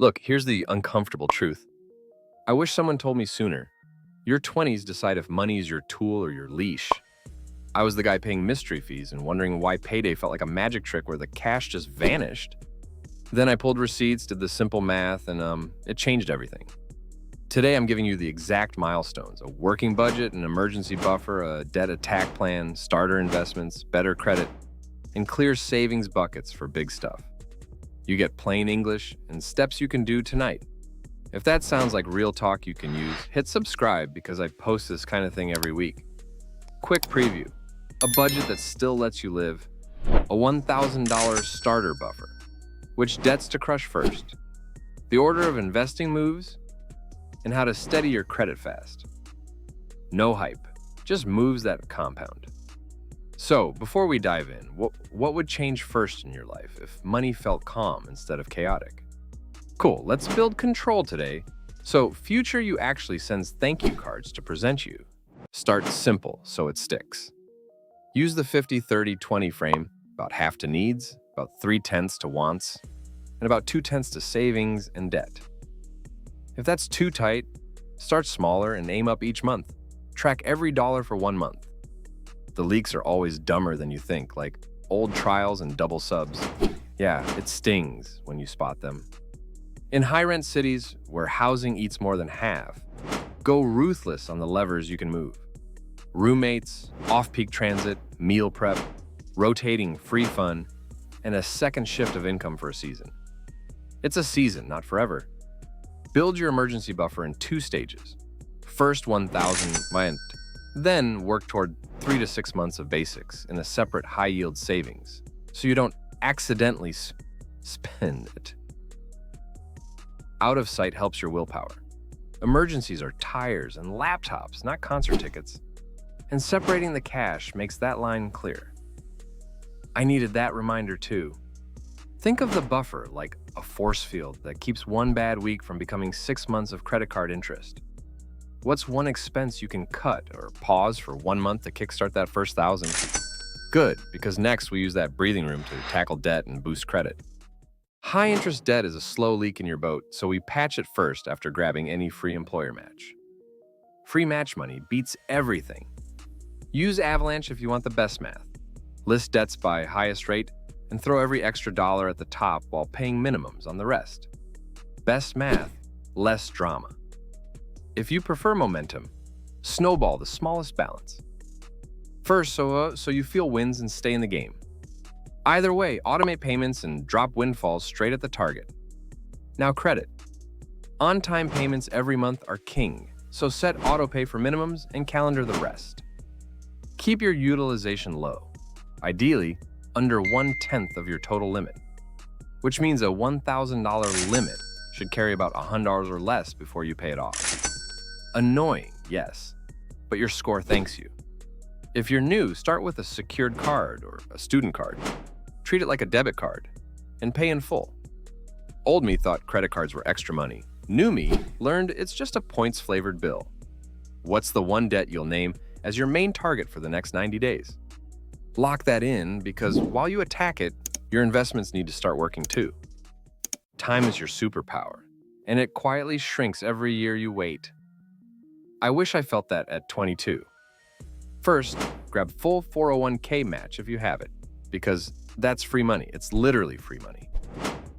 Look, here's the uncomfortable truth. I wish someone told me sooner. Your 20s decide if money is your tool or your leash. I was the guy paying mystery fees and wondering why payday felt like a magic trick where the cash just vanished. Then I pulled receipts, did the simple math, and it changed everything. Today I'm giving you the exact milestones: a working budget, an emergency buffer, a debt attack plan, starter investments, better credit, and clear savings buckets for big stuff. You get plain English and steps you can do tonight. If that sounds like real talk you can use, hit subscribe because I post this kind of thing every week. Quick preview: a budget that still lets you live, a $1,000 starter buffer, which debts to crush first, the order of investing moves, and how to steady your credit fast. No hype, just moves that compound. So, before we dive in, what would change first in your life if money felt calm instead of chaotic? Cool, let's build control today. So, future you actually sends thank you cards to present you. Start simple so it sticks. Use the 50-30-20 frame, about half to needs, about 3/10 to wants, and about 2/10 to savings and debt. If that's too tight, start smaller and aim up each month. Track every dollar for 1 month. The leaks are always dumber than you think, like old trials and double subs. Yeah, it stings when you spot them. In high-rent cities, where housing eats more than half, go ruthless on the levers you can move. Roommates, off-peak transit, meal prep, rotating free fun, and a second shift of income for a season. It's a season, not forever. Build your emergency buffer in 2 stages. First 1,000 rent, then work toward 3 to 6 months of basics in a separate high-yield savings, so you don't accidentally spend it. Out of sight helps your willpower. Emergencies are tires and laptops, not concert tickets. And separating the cash makes that line clear. I needed that reminder too. Think of the buffer like a force field that keeps one bad week from becoming 6 months of credit card interest. What's one expense you can cut or pause for 1 month to kickstart that first 1,000? Good, because next we use that breathing room to tackle debt and boost credit. High-interest debt is a slow leak in your boat, so we patch it first after grabbing any free employer match. Free match money beats everything. Use Avalanche if you want the best math. List debts by highest rate and throw every extra dollar at the top while paying minimums on the rest. Best math, less drama. If you prefer momentum, snowball the smallest balance. First, so you feel wins and stay in the game. Either way, automate payments and drop windfalls straight at the target. Now credit. On-time payments every month are king, so set autopay for minimums and calendar the rest. Keep your utilization low, ideally under 1/10 of your total limit, which means a $1,000 limit should carry about $100 or less before you pay it off. Annoying, yes, but your score thanks you. If you're new, start with a secured card or a student card. Treat it like a debit card and pay in full. Old me thought credit cards were extra money. New me learned it's just a points-flavored bill. What's the one debt you'll name as your main target for the next 90 days? Lock that in because while you attack it, your investments need to start working too. Time is your superpower, and it quietly shrinks every year you wait. I wish I felt that at 22. First, grab full 401k match if you have it, because that's free money. It's literally free money.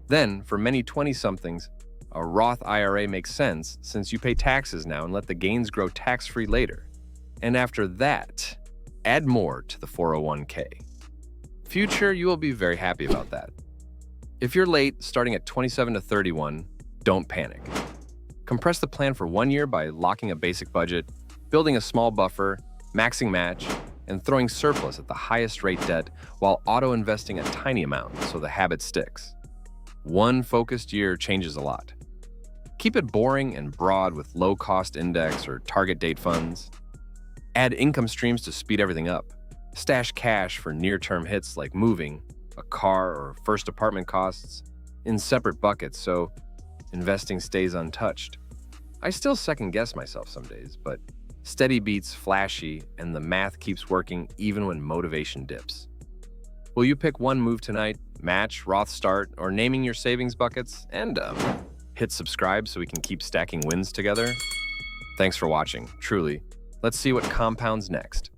Then, for many 20-somethings, a Roth IRA makes sense since you pay taxes now and let the gains grow tax-free later. And after that, add more to the 401k. Future, you will be very happy about that. If you're late, starting at 27 to 31, don't panic. Compress the plan for 1 year by locking a basic budget, building a small buffer, maxing match, and throwing surplus at the highest rate debt while auto-investing a tiny amount so the habit sticks. One focused year changes a lot. Keep it boring and broad with low-cost index or target date funds. Add income streams to speed everything up. Stash cash for near-term hits like moving, a car, or first apartment costs in separate buckets so investing stays untouched. I still second-guess myself some days, but steady beats flashy and the math keeps working even when motivation dips. Will you pick one move tonight, match, Roth start, or naming your savings buckets, and hit hit subscribe so we can keep stacking wins together. Thanks for watching, truly. Let's see what compounds next.